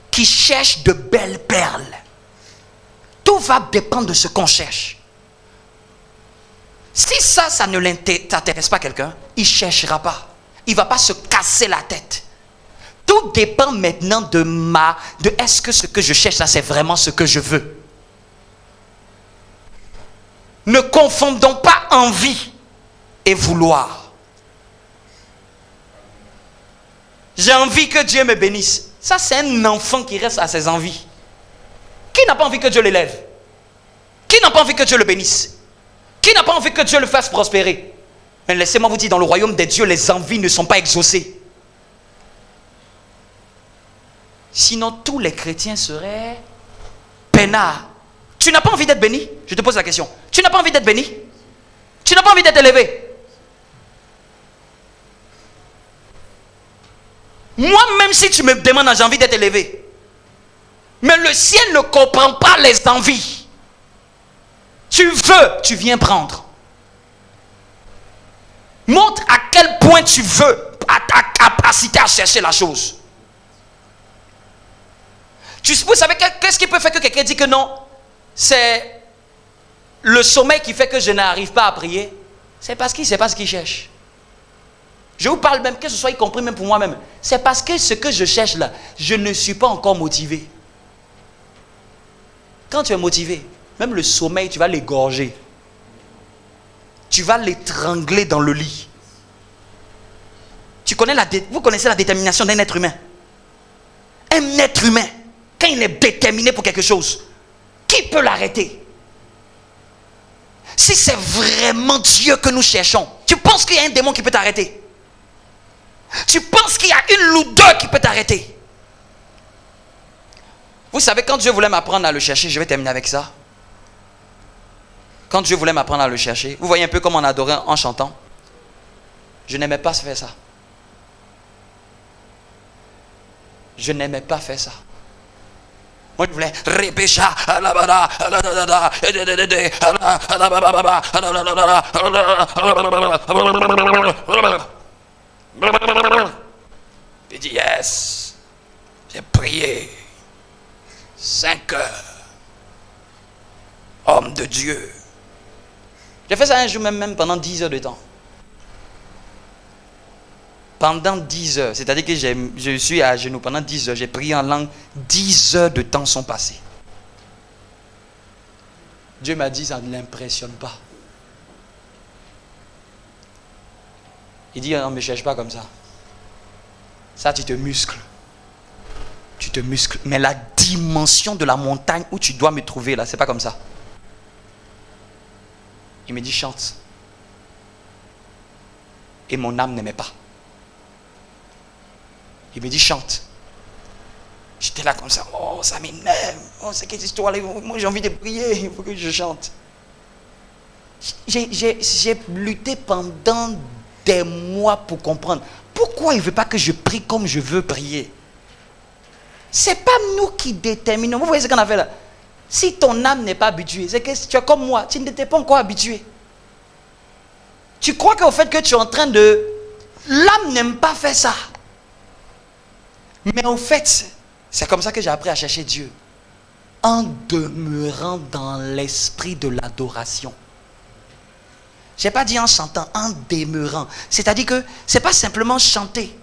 qui cherche de belles perles. Tout va dépendre de ce qu'on cherche. Si ça ne t'intéresse pas quelqu'un, il ne cherchera pas. Il ne va pas se casser la tête. Tout dépend maintenant de est-ce que ce que je cherche là, c'est vraiment ce que je veux. Ne confondons pas envie et vouloir. J'ai envie que Dieu me bénisse. Ça, c'est un enfant qui reste à ses envies. Qui n'a pas envie que Dieu l'élève? Qui n'a pas envie que Dieu le bénisse? Qui n'a pas envie que Dieu le fasse prospérer? Mais laissez-moi vous dire, dans le royaume des dieux, les envies ne sont pas exaucées. Sinon, tous les chrétiens seraient peinards. Tu n'as pas envie d'être béni? Je te pose la question. Tu n'as pas envie d'être béni? Tu n'as pas envie d'être élevé? Moi, même si tu me demandes, j'ai envie d'être élevé. Mais le ciel ne comprend pas les envies. Tu veux, tu viens prendre. Montre à quel point tu veux, à ta capacité à chercher la chose. Vous savez, qu'est-ce qui peut faire que quelqu'un dit que non, c'est le sommeil qui fait que je n'arrive pas à prier? C'est parce qu'il ne sait pas ce qu'il cherche. Je vous parle même, que ce soit y compris même pour moi-même. C'est parce que ce que je cherche là, je ne suis pas encore motivé. Quand tu es motivé, même le sommeil, tu vas l'égorger. Tu vas l'étrangler dans le lit. Vous connaissez la détermination d'un être humain. Un être humain, quand il est déterminé pour quelque chose, qui peut l'arrêter? Si c'est vraiment Dieu que nous cherchons, tu penses qu'il y a un démon qui peut t'arrêter? Tu penses qu'il y a une lourdeur qui peut t'arrêter? Vous savez, quand Dieu voulait m'apprendre à le chercher, je vais terminer avec ça. Quand Dieu voulait m'apprendre à le chercher, vous voyez un peu comme on adorait en chantant. Je n'aimais pas faire ça. Je n'aimais pas faire ça. Moi, je voulais répécha. Il dit yes. J'ai prié 5 heures. Homme de Dieu. J'ai fait ça un jour même pendant 10 heures de temps. Pendant 10 heures, c'est-à-dire que je suis à genoux pendant 10 heures, j'ai prié en langue, 10 heures de temps sont passées. Dieu m'a dit, ça ne l'impressionne pas. Il dit, non, ne me cherche pas comme ça. Ça, tu te muscles. Tu te muscles. Mais la dimension de la montagne où tu dois me trouver, là, c'est pas comme ça. Il me dit, chante. Et mon âme n'aimait pas. Il me dit, chante. J'étais là comme ça. Oh, ça m'énerve. Oh, c'est quelle histoire. Moi, j'ai envie de prier. Il faut que je chante. J'ai lutté pendant des mois pour comprendre. Pourquoi il ne veut pas que je prie comme je veux prier? Ce n'est pas nous qui déterminons. Vous voyez ce qu'on a fait là? Si ton âme n'est pas habituée, c'est que tu es comme moi. Tu n'étais pas encore habitué. Tu crois qu'au fait que tu es en train de... L'âme n'aime pas faire ça. Mais au fait, c'est comme ça que j'ai appris à chercher Dieu. En demeurant dans l'esprit de l'adoration. Je n'ai pas dit en chantant, en demeurant. C'est-à-dire que ce n'est pas simplement chanter.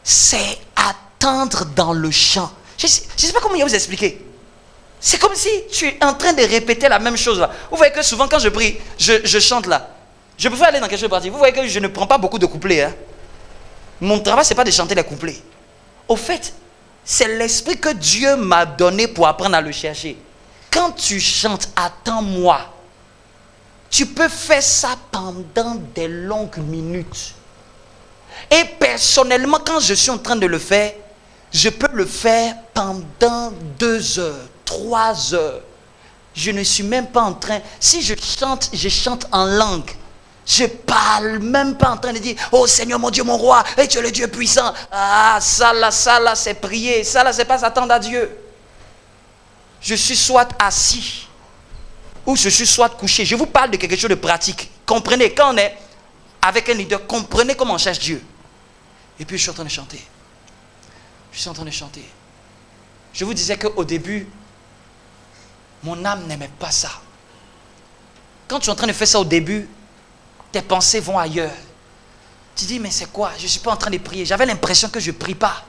C'est attendre dans le chant. Je ne sais pas comment vous expliquer. C'est comme si tu es en train de répéter la même chose là. Vous voyez que souvent quand je prie, je chante là. Je préfère aller dans quelque chose de pratique. Vous voyez que je ne prends pas beaucoup de couplets. Hein. Mon travail, ce n'est pas de chanter les couplets. Au fait, c'est l'esprit que Dieu m'a donné pour apprendre à le chercher. Quand tu chantes, attends-moi. Tu peux faire ça pendant des longues minutes. Et personnellement, quand je suis en train de le faire, je peux le faire pendant 2 heures, 3 heures. Je ne suis même pas en train... Si je chante en langue. Je parle même pas en train de dire « Oh Seigneur mon Dieu, mon roi, et tu es le Dieu puissant. » Ah, ça là, c'est prier. Ça là, c'est pas s'attendre à Dieu. Je suis soit assis, ou je suis soit couché. Je vous parle de quelque chose de pratique. Comprenez, quand on est avec un leader, comprenez comment on cherche Dieu. Et puis je suis en train de chanter. Je suis en train de chanter. Je vous disais qu'au début, mon âme n'aimait pas ça. Quand tu es en train de faire ça au début, tes pensées vont ailleurs. Tu dis, mais c'est quoi? Je ne suis pas en train de prier. J'avais l'impression que je ne prie pas.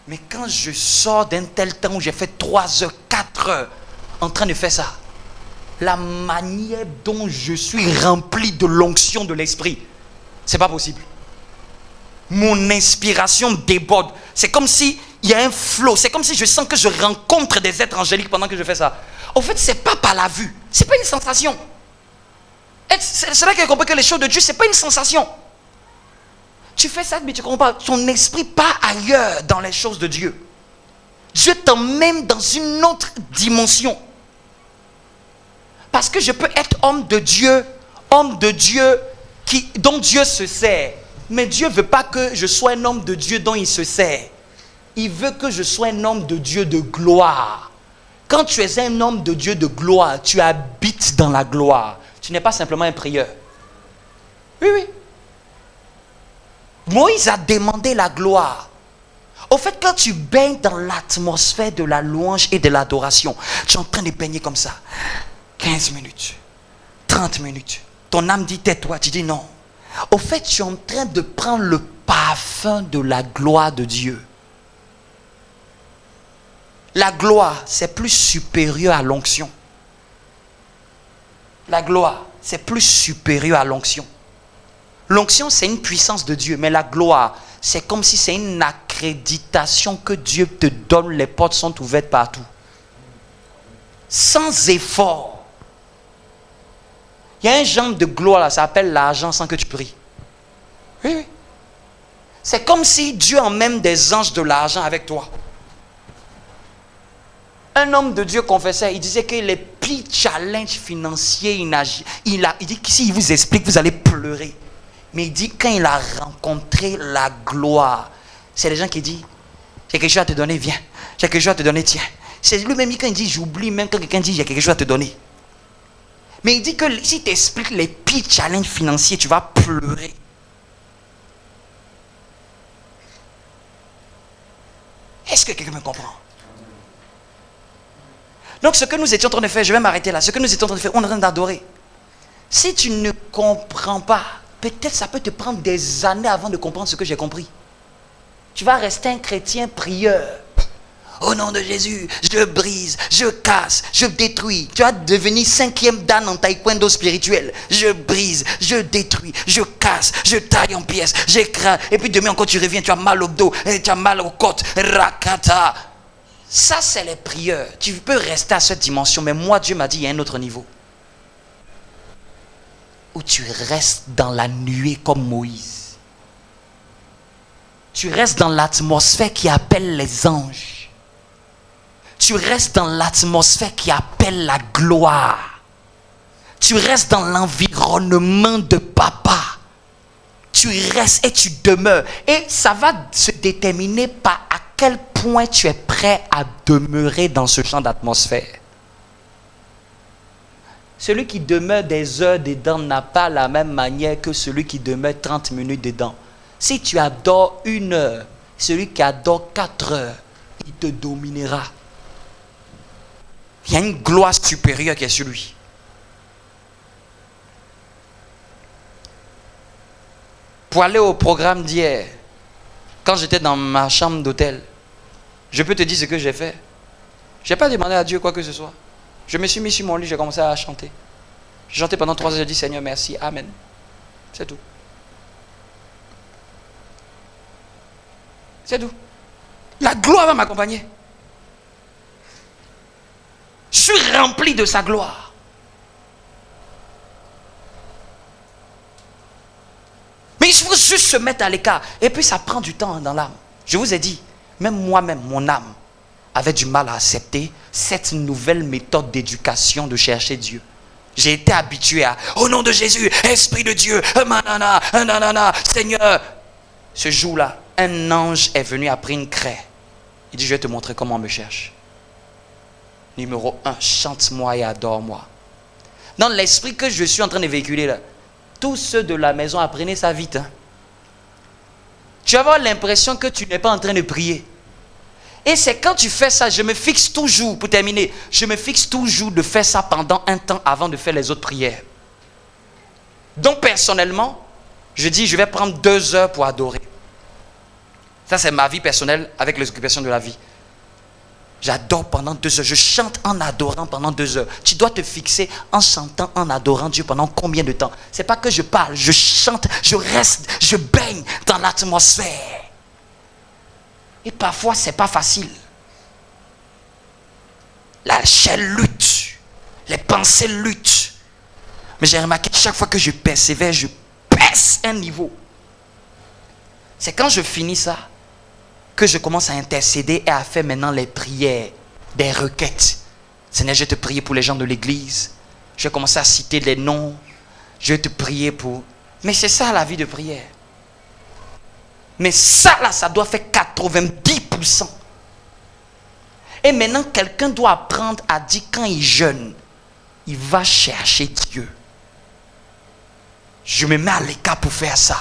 Mais quand je sors d'un tel temps où j'ai fait 3 heures, 4 heures en train de faire ça, la manière dont je suis rempli de l'onction de l'esprit, c'est pas possible. Mon inspiration déborde. C'est comme si il y a un flot. C'est comme si je sens que je rencontre des êtres angéliques pendant que je fais ça. En fait, c'est pas par la vue. C'est pas une sensation. C'est là que j'ai compris que les choses de Dieu, c'est pas une sensation. Tu fais ça, mais tu comprends pas. Ton esprit part ailleurs dans les choses de Dieu. Dieu t'emmène dans une autre dimension. Parce que je peux être homme de Dieu dont Dieu se sert. Mais Dieu ne veut pas que je sois un homme de Dieu dont il se sert. Il veut que je sois un homme de Dieu de gloire. Quand tu es un homme de Dieu de gloire, tu habites dans la gloire. tu n'es pas simplement un prieur. Oui, oui. Moïse a demandé la gloire. Au fait, quand tu baignes dans l'atmosphère de la louange et de l'adoration, tu es en train de baigner comme ça. 15 minutes, 30 minutes. Ton âme dit tais-toi, tu dis non. Au fait, tu es en train de prendre le parfum de la gloire de Dieu. La gloire, c'est plus supérieur à l'onction. La gloire, c'est plus supérieur à l'onction. L'onction, c'est une puissance de Dieu, mais la gloire, c'est comme si c'est une accréditation que Dieu te donne. Les portes sont ouvertes partout. Sans effort. Il y a un genre de gloire là, ça s'appelle l'argent sans que tu pries. Oui, oui. C'est comme si Dieu emmène des anges de l'argent avec toi. Un homme de Dieu confessait, il disait que les pires challenges financiers, il dit que s'il vous explique, vous allez pleurer. Mais il dit quand il a rencontré la gloire, c'est les gens qui disent, j'ai quelque chose à te donner, viens. J'ai quelque chose à te donner, tiens. C'est lui-même quand il dit, j'oublie, même quand quelqu'un dit, j'ai quelque chose à te donner. Mais il dit que si tu expliques les pires challenges financiers, tu vas pleurer. Est-ce que quelqu'un me comprend? Donc ce que nous étions en train de faire, je vais m'arrêter là. Ce que nous étions en train de faire, on est en train d'adorer. Si tu ne comprends pas, peut-être ça peut te prendre des années avant de comprendre ce que j'ai compris. Tu vas rester un chrétien prieur. Au nom de Jésus, je brise, je casse, je détruis. Tu vas devenir 5e dan en taekwondo spirituel. Je brise, je détruis, je casse, je taille en pièces, j'écrase. Et puis demain encore tu reviens, tu as mal au dos, tu as mal aux côtes. Rakata. Ça c'est les prieurs. Tu peux rester à cette dimension, mais moi Dieu m'a dit il y a un autre niveau. Où tu restes dans la nuée comme Moïse. Tu restes dans l'atmosphère qui appelle les anges. Tu restes dans l'atmosphère qui appelle la gloire. Tu restes dans l'environnement de papa. Tu restes et tu demeures. Et ça va se déterminer par à quel point tu es prêt à demeurer dans ce champ d'atmosphère. Celui qui demeure des heures dedans n'a pas la même manière que celui qui demeure 30 minutes dedans. Si tu adores 1 heure, celui qui adore 4 heures, il te dominera. Il y a une gloire supérieure qui est sur lui. Pour aller au programme d'hier, quand j'étais dans ma chambre d'hôtel, je peux te dire ce que j'ai fait. Je n'ai pas demandé à Dieu quoi que ce soit. Je me suis mis sur mon lit, j'ai commencé à chanter. J'ai chanté pendant 3 heures, j'ai dit Seigneur merci, Amen. C'est tout. C'est tout. La gloire va m'accompagner. Je suis rempli de sa gloire. Mais il faut juste se mettre à l'écart. Et puis ça prend du temps dans l'âme. Je vous ai dit, même moi-même, mon âme avait du mal à accepter cette nouvelle méthode d'éducation de chercher Dieu. J'ai été habitué à, au nom de Jésus, Esprit de Dieu, nanana, Seigneur. Ce jour-là, un ange est venu après une craie. Il dit, je vais te montrer comment on me cherche. Numéro 1, chante-moi et adore-moi. Dans l'esprit que je suis en train de véhiculer là, tous ceux de la maison, apprenez ça vite. Hein. Tu vas avoir l'impression que tu n'es pas en train de prier. Et c'est quand tu fais ça, je me fixe toujours, pour terminer, je me fixe toujours de faire ça pendant un temps avant de faire les autres prières. Donc personnellement, je dis je vais prendre 2 heures pour adorer. Ça c'est ma vie personnelle avec les occupations de la vie. J'adore pendant 2 heures. Je chante en adorant pendant 2 heures. Tu dois te fixer en chantant, en adorant Dieu pendant combien de temps? C'est pas que je parle, je chante, je reste, je baigne dans l'atmosphère. Et parfois, c'est pas facile. La chair lutte, les pensées luttent. Mais j'ai remarqué que chaque fois que je persévère, je perce un niveau. C'est quand je finis ça que je commence à intercéder et à faire maintenant les prières, des requêtes. Seigneur, je vais te prier pour les gens de l'église. Je vais commencer à citer les noms. Je vais te prier pour... Mais c'est ça la vie de prière. Mais ça là, ça doit faire 90%. Et maintenant, quelqu'un doit apprendre à dire quand il jeûne, il va chercher Dieu. Je me mets à l'écart pour faire ça.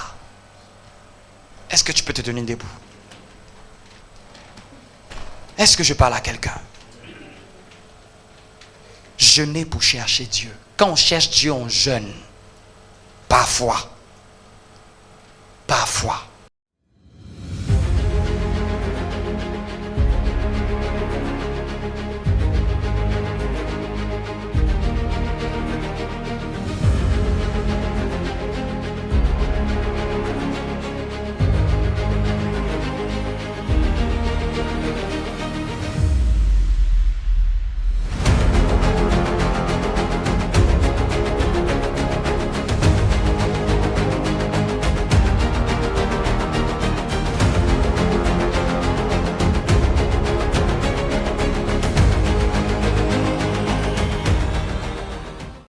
Est-ce que tu peux te tenir debout? Est-ce que je parle à quelqu'un? Jeûner pour chercher Dieu. Quand on cherche Dieu, on jeûne. Parfois. Parfois.